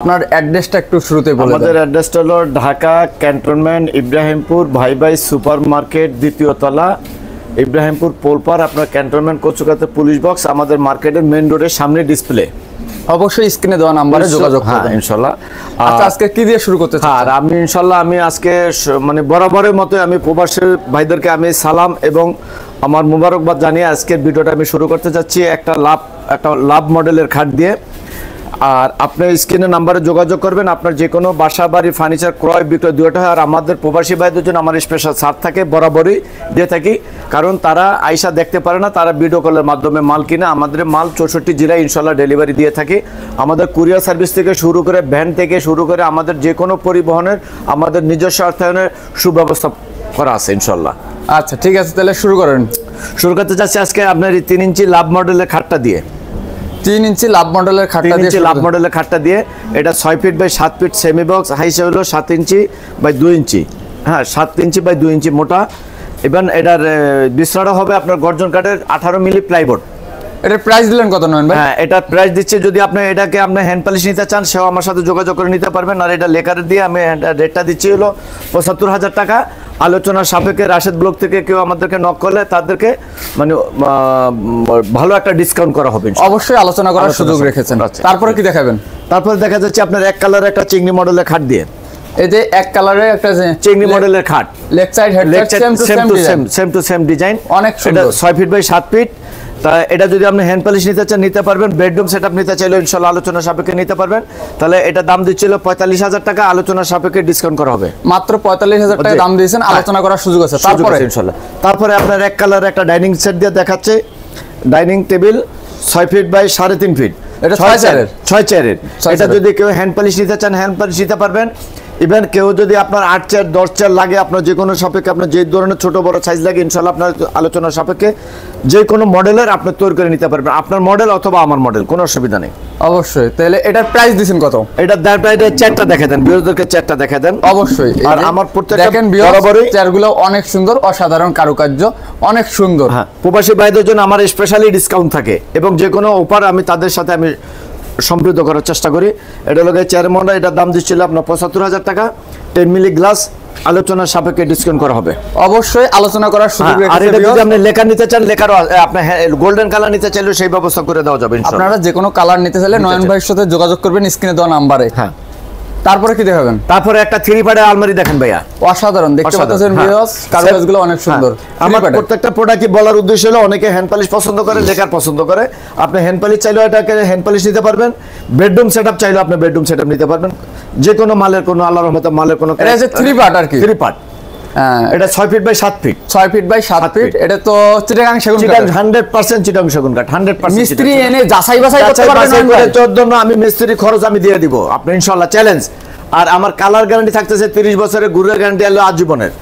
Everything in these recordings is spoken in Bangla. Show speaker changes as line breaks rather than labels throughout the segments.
আপনার অ্যাড্রেসটা একটু শুরুতে বলে
আমাদের অ্যাড্রেসটা হলো ঢাকা ক্যান্টনমেন্ট ইব্রাহিমপুর ভাই ভাই সুপার মার্কেট দ্বিতীয় তলা ইব্রাহিমপুর পোলপার আপনার ক্যান্টনমেন্ট কচুকাতে পুলিশ বক্স আমাদের মার্কেটের মেইন রোডের সামনে ডিসপ্লে।
অবশ্যই স্ক্রিনে দেওয়া নাম্বারে যোগাযোগ করবেন
ইনশাআল্লাহ।
আচ্ছা, আজকে কি দিয়ে শুরু করতে চান?
আর আমি ইনশাআল্লাহ আমি আজকে মানে বরাবরের মতো আমি প্রবাসী ভাইদেরকে আমি সালাম এবং আমার মোবারকবাদ জানিয়ে আজকের ভিডিওটা আমি শুরু করতে যাচ্ছি একটা লাভ মডেলের খাট দিয়ে। আর আপনার স্ক্রিনের নাম্বারে যোগাযোগ করবেন, আপনার যে কোনো বাসা বাড়ি ফার্নিচার ক্রয় বিক্রয় দুটো হয়। আর আমাদের প্রবাসী ভাইদের জন্য আমার স্পেশাল ছাড় থাকে, বরাবরই দিয়ে থাকি, কারণ তারা আইসা দেখতে পারে না, তারা ভিডিও কলের মাধ্যমে মাল কিনে। আমাদের মাল 64 জেলায় ইনশাল্লাহ ডেলিভারি দিয়ে থাকি। আমাদের কুরিয়ার সার্ভিস থেকে শুরু করে ভ্যান থেকে শুরু করে আমাদের যে কোনো পরিবহনের আমাদের নিজস্ব অর্থায়নের সুব্যবস্থা করা আছে ইনশাল্লাহ।
আচ্ছা ঠিক আছে, তাহলে শুরু করেন।
শুরু করতে চাচ্ছি আজকে আপনার 3 ইঞ্চি লাভ মডেলের খাটটা দিয়ে।
3 ইঞ্চি লাভ মডেলের খাটটা দিয়ে,
3 ইঞ্চি লাভ মডেলের খাটটা দিয়ে। এটা 6 feet by 7 feet semi box, height হলো 7 ইঞ্চি বাই 2 ইঞ্চি। হ্যাঁ, 7 ইঞ্চি বাই 2 ইঞ্চি মোটা। এবং এটার বিছানা হবে আপনার গর্জন কাঠের 18 মিলি প্লাইবোর্ড।
এটার প্রাইস দিলেন কত নয়ন ভাই?
হ্যাঁ, এটার প্রাইস দিচ্ছে, যদি আপনি এটাকে আপনি হ্যান্ড পলিশ নিতে চান সেও আমার সাথে যোগাযোগ করে নিতে পারবেন। আর এটা লেকারের দিয়ে আমি রেটটা দিচ্ছি হলো 75,000 টাকা। আলোচনার সাপেক্ষে রাশেদ ব্লক থেকে কেউ আমাদেরকে নক করলে তাদেরকে মানে ভালো একটা ডিসকাউন্ট করা হবে।
অবশ্যই আলোচনা করার সুযোগ রেখেছেন। তারপরে কি দেখাবেন?
তারপরে দেখা যাচ্ছে আপনার এক কালারের একটা চিংড়ি মডেলের খাট দিয়ে।
এই যে এক কালারের একটা
চিংড়ি মডেলের খাট,
leg side head
same to same design,
অনেক সুন্দর।
6 ফিট বাই 7 ফিট। তা এটা যদি আপনি হ্যান্ড পলিশ নিতে চান নিতে পারবেন, বেডরুম সেটআপ নিতে চাইলে ইনশাআল্লাহ আলোচনা সাপেক্ষে নিতে পারবেন। তাহলে এটা দাম দিচ্ছিল 45,000 টাকা, আলোচনা সাপেক্ষে ডিসকাউন্ট করা হবে।
মাত্র 45,000 টাকা দাম দিয়েছেন, আলোচনা করার সুযোগ আছে। তারপরে
ইনশাআল্লাহ তারপরে আপনার এক কালার একটা ডাইনিং সেট দিয়ে দেখাচ্ছে। Dining table 6 feet by 3.5 feet,
এটা 6 চেয়ারের।
এটা যদি কেউ হ্যান্ড পলিশ নিতে চান হ্যান্ড পলিশ নিতে পারবেন। ইভেন কেউ যদি আপনার 8 চেয়ার 10 চেয়ার লাগে, আপনার যে কোনো সাপেক্ষে আপনার যে ধরনের ছোট বড় সাইজ লাগে ইনশাআল্লাহ আপনার আলোচনার সাপেক্ষে যে কোনো মডেলের আপনি তৈরি করে নিতে পারবেন। আপনার মডেল অথবা আমার মডেল, কোনো অসুবিধা নেই।
অবশ্যই। তাহলে এটার প্রাইস দিবেন কত?
এটার প্রাইসটা চেয়ারটা দেখে দেন, বিরোধীদেরকে চেয়ারটা দেখে দেন।
অবশ্যই।
আর আমার প্রত্যেকটা
দেখেন বরাবরই চেয়ারগুলো অনেক সুন্দর, অসাধারণ কারুকার্য, অনেক সুন্দর।
হ্যাঁ, প্রবাসী ভাইদের জন্য আমার স্পেশালি ডিসকাউন্ট থাকে এবং যে কোনো অফার আমি তাদের সাথে আমি সম্পৃক্ত করার চেষ্টা করি। এটা হলো চেয়ার মডেল, এটার দাম দিচ্ছিল আপনার 75,000 টাকা। 10 মিলি গ্লাস, আলোচনার সাপেক্ষে ডিসকাউন্ট করা হবে।
অবশ্যই আলোচনা করার সুযোগ রেখেছে।
আর এটা যদি আপনি লেকার নিতে চান, লেকারও আপনি গোল্ডেন কালার নিতে চাইলে সেই ব্যবস্থা করে দেওয়া যাবে ইনশাআল্লাহ।
আপনারা যে কোনো কালার নিতে চাইলে নয়ন ভাইয়ের সাথে যোগাযোগ করবেন স্ক্রিনে দেওয়া নাম্বারে।
হ্যাঁ,
তারপরে কি দেখাবেন?
তারপরে একটা 3 পার্টের আলমারি দেখেন ভাইয়া,
অসাধারণ দেখতে পাচ্ছেন ভিউয়ার্স, কারুকাজগুলো অনেক সুন্দর।
আমার প্রত্যেকটা প্রোডাক্টই বলার উদ্দেশ্য হলো অনেকে হ্যান্ড পলিশ পছন্দ করে, লেকার পছন্দ করে। আপনি হ্যান্ড পলিশ চাইলেও এটাকে হ্যান্ড পলিশ নিতে পারবেন, বেডরুম সেটআপ চাইলেও আপনি বেডরুম সেটআপ নিতে পারবেন। যে কোনো মালের কোনো আল্লাহর রহমতে মালের কোনো
এটা যে 3 পার্ট আর কি,
3 পার্ট। এটা 6 feet by 7 feet,
6 feet by 7 feet. এটা তো চিটাগাং সেগুন কাঠ,
100% চিটাগাং সেগুন কাঠ, 100%।
মিস্ত্রি এনে যাচাই বাছাই করতে পারবেন না।
14 আমি মিস্ত্রি খরচ আমি দিয়ে দিব আপনি ইনশাআল্লাহ, চ্যালেঞ্জ। আর আমার কালার গ্যারান্টি থাকতেছে 30 বছরের, গুড়ের গ্যারান্টি হলো আজীবনের।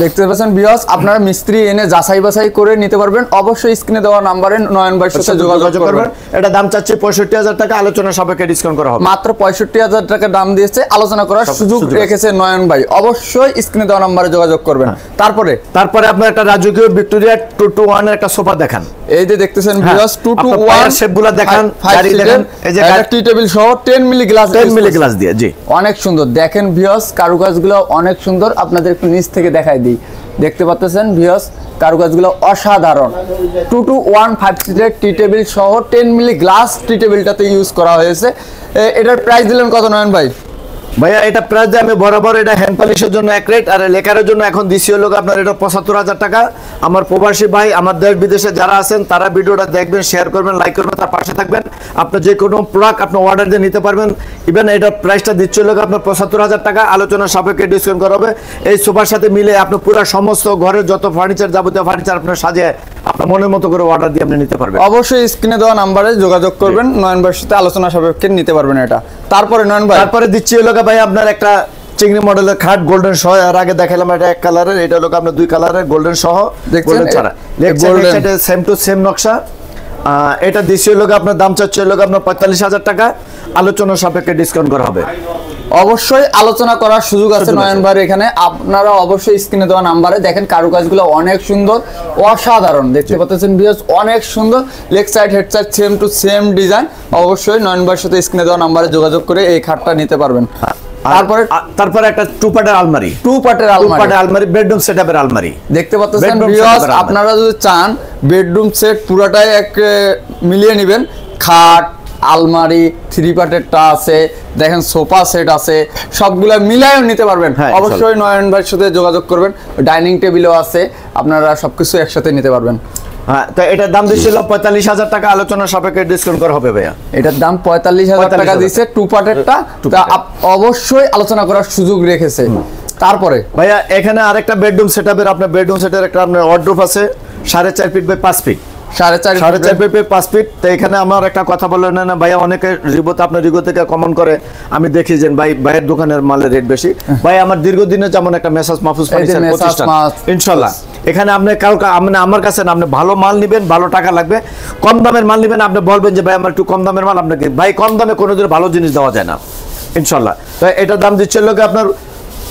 দেখতে পাচ্ছেন ভিউয়ার্স, আপনারা মিস্ত্রি এনে যাচাই বাছাই করে নিতে পারবেন। অবশ্যই স্ক্রিনে দেওয়া নম্বরে নয়ন ভাইয়ের সাথে যোগাযোগ করবেন।
এটা দাম চাচ্ছে 65,000 টাকা, আলোচনা সাপেক্ষে ডিসকাউন্ট করা হবে।
মাত্র 65,000 টাকা দাম দিয়েছে, আলোচনা করার সুযোগ রেখেছে নয়ন ভাই। অবশ্যই স্ক্রিনে দেওয়া নম্বরে যোগাযোগ করবেন। তারপরে
আপনার একটা রাজকীয় ভিক্টোরিয়া 2-to-1 এর একটা সোফা দেখান।
এই যে দেখতেছেন ভিউয়ার্স, 2-to-1
শেপগুলো দেখান, গাড়ি দেখেন, এই যে
টি টেবিল সহ 10 মিলি গ্লাস,
10 মিলি গ্লাস দিয়ে। জি,
অনেক সুন্দর। দেখেন ভিউয়ার্স, কারুকাজগুলো অনেক সুন্দর। আপনাদের একটু নিচ থেকে দেখাই দিই। দেখতে পাচ্ছেন ভিউয়ার্স, কারুকাজগুলো অসাধারণ। 2-to-1 5 সিটের টি টেবিল সহ 10 মিলি গ্লাস টি টেবিলটাতে ইউজ করা হয়েছে। এটার প্রাইস দিলেন কত নয়ন ভাই?
ভাইয়া এটা প্রাইস আমি বরাবর এটা হ্যান্ড পলিশের জন্য এক রেট, আর লেকারের জন্য এখন দিছি হলো আপনার এটা 75,000 টাকা। আমার প্রবাসী ভাই আমার দেশ বিদেশে যারা আছেন তারা ভিডিওটা দেখবেন, শেয়ার করবেন, লাইক করবেন, তার পাশে থাকবেন। আপনি যে কোনো প্রোডাক্ট আপনি অর্ডার দিয়ে নিতে পারবেন। ইভেন এটা প্রাইসটা দিচ্ছে হলো আপনার 75,000 টাকা, আলোচনার সাপেক্ষে ডিসকাউন্ট করা হবে। এই সোফার সাথে মিলে আপনি পুরো সমস্ত ঘরের যত ফার্নিচার, যাবতীয় ফার্নিচার আপনার সাজিয়ে আপনার মনের মতো করে অর্ডার দিয়ে আপনি নিতে পারবেন।
অবশ্যই স্ক্রিনে দেওয়া নাম্বারে যোগাযোগ করবেন, নয়ন ভাইয়ের সাথে আলোচনা সাপেক্ষে নিতে পারবেন এটা। তারপরে নয়ন ভাই,
তারপরে দিচ্ছি হলো ভাই আপনার একটা চিংড়ি মডেলের খাট, গোল্ডেন সহ। আর আগে দেখালাম এটা এক কালারের, এটা হলো আপনার 2 কালারের, গোল্ডেন সহ, গোল্ডেন ছাড়া, সেম টু সেম নকশা। এটা দিচ্ছি হলো আপনার দাম চাচ্ছে হলো আপনার 45,000 টাকা, আলোচনা সাপেক্ষে ডিসকাউন্ট করা হবে।
অবশ্যই আলোচনা করার সুযোগ আছে নয়ন ভাই এখানে। আপনারা অবশ্যই স্ক্রিনে দেওয়া নাম্বারে দেখেন কারুকাজগুলো অনেক সুন্দর, অসাধারণ। দেখতে পাচ্ছেন ভিউয়ার্স, অনেক সুন্দর। Leg side head side same to same design. অবশ্যই নয়ন ভাইয়ের সাথে স্ক্রিনে দেওয়া নাম্বারে যোগাযোগ করে এই খাটটা নিতে পারবেন।
তারপরে একটা টু পার্টের আলমারি, বেডরুম সেটআপের আলমারি
দেখতে পাচ্ছেন ভিউয়ার্স। আপনারা যদি চান বেডরুম সেট পুরাটাই এক মিলিয়ে নেবেন, খাট, আলমারি, 3 পার্টেরটা আছে, দেখেন সোফা সেট আছে, সবগুলা মিলায়েও নিতে পারবেন। অবশ্যই নয়ন ভাইয়ের সাথে যোগাযোগ করবেন। ডাইনিং টেবিলও আছে, আপনারা সবকিছু একসাথে নিতে পারবেন।
হ্যাঁ, তো এটার দাম দিছিল 45,000 টাকা, আলোচনা সাপেক্ষে ডিসকাউন্ট করা হবে ভাইয়া।
এটার দাম 45,000 টাকা দিয়েছে টু পার্টেরটা, অবশ্যই আলোচনা করার সুযোগ রেখেছে। তারপরে
ভাইয়া এখানে আরেকটা বেডরুম সেটআপের, আপনার বেডরুম সেটের একটা আপনার ওয়ার্ডরোব আছে 4.5 feet by 5 feet, 4.5 feet by 5 feet. তো এখানে আমার একটা কথা বললেন না ভাইয়া, অনেকে রিবোতে আপনার রিগো থেকে কমন করে, আমি দেখি যে ভাইয়ের দোকানের মালের রেট বেশি। ভাই আমার দীর্ঘদিনের যেমন একটা মেসাজ মাহফুজ ফার্নিচার প্রতিষ্ঠান, ইনশাআল্লাহ এখানে আপনি আমার কাছে না, আপনি ভালো মাল নেবেন, ভালো টাকা লাগবে, কম দামের মাল নেবেন, আপনি বলবেন যে ভাই আমার একটু কম দামের মাল, আপনাকে ভাই কম দামে কোনোদিন ভালো জিনিস দেওয়া যায় না ইনশাআল্লাহ। তো এটার দাম দিচ্ছে লোকে আপনার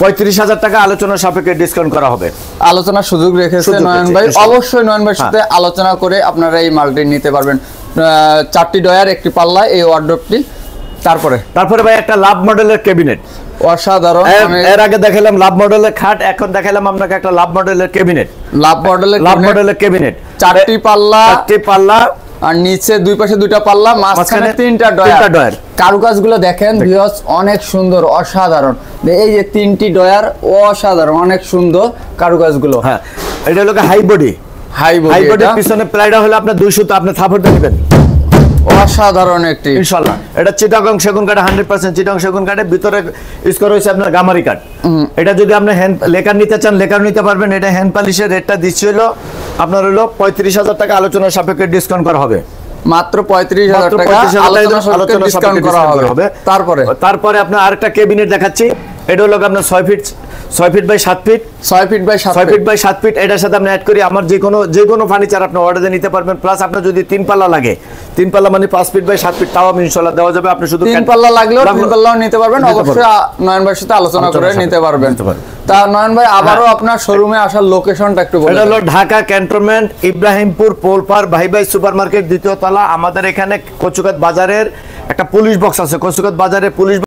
35,000 টাকা, আলোচনা সাপেক্ষে ডিসকাউন্ট করা হবে।
আলোচনার সুযোগ রেখেছে নয়ন ভাই। অবশ্যই নয়ন ভাইয়ের সাথে আলোচনা করে আপনারা এই মালটি নিতে পারবেন। 4টি ডয়ার, 1টি পাল্লা, এই ওয়ার্ডরোবটি। তারপরে ভাই একটা লাভ মডেলের ক্যাবিনেট, অসাধারণ। এর আগে দেখালাম লাভ মডেলের খাট, এখন দেখালাম আপনাকে একটা লাভ মডেলের ক্যাবিনেট। লাভ মডেলের ক্যাবিনেট 4টি পাল্লা, আর নিচে দুই পাশে 2টা পাল্লা, মাঝখানে 3টা ডয়ার। কারুকাজগুলো দেখেন ভিউয়ার্স, অনেক সুন্দর, অসাধারণ। এই যে 3টি ডয়ার, অসাধারণ, অনেক সুন্দর কারুকাজগুলো।
হ্যাঁ, এটা হলো হাই বডি পিছনে প্লাইটা হলো আপনার 200, তো আপনি সাপোর্ট দিবেন।
অসাধারণ একটি,
ইনশাআল্লাহ। এটা চিটাগং সেগুন কাঠে 100% চিটাগং সেগুন কাঠে, ভিতরে স্কোর হয়েছে আপনার গামারি কাঠ। এটা যদি আপনি হ্যান্ড লেকার নিতে চান, লেকার নিতে পারবেন। এটা হ্যান্ড পলিশের রেটটা দিচ্ছিল আপনার হলো 35,000 টাকা, আলোচনার সাপেক্ষে ডিসকাউন্ট করা হবে। মাত্র 35,000 টাকা, আলোচনা সাপেক্ষে ডিসকাউন্ট করা হবে। তারপরে আপনার আরেকটা ক্যাবিনেট দেখাচ্ছি। এটা হলো আপনার 6 feet by 7 feet, 6 feet by 7 feet. এটার সাথে আপনি অ্যাড করি আমার যে কোনো ফার্নিচার আপনি অর্ডারে নিতে পারবেন। প্লাস আপনার যদি 3 পাল্লা লাগে, 3 পাল্লা মানে 5 ফিট বাই 7 ফিট, তাও আমি ইনশাআল্লাহ দেওয়া যাবে। আপনি শুধু 3 পাল্লা লাগলেও 3 পাল্লাও নিতে পারবেন। অবশ্যই নয়ন ভাইয়ের সাথে আলোচনা করে নিতে পারবেন। তা নয়ন ভাই, আবারও আপনার শোরুমে আসার লোকেশনটা একটু বলুন। এটা হলো ঢাকা ক্যান্টনমেন্ট, ইব্রাহিমপুর, পোলপার, ভাই সুপার মার্কেট, 2য় তলা। আমাদের এখানে কচুকাত বাজারের একটা পুলিশ বক্স আছে, কচুকাত বাজারে পুলিশ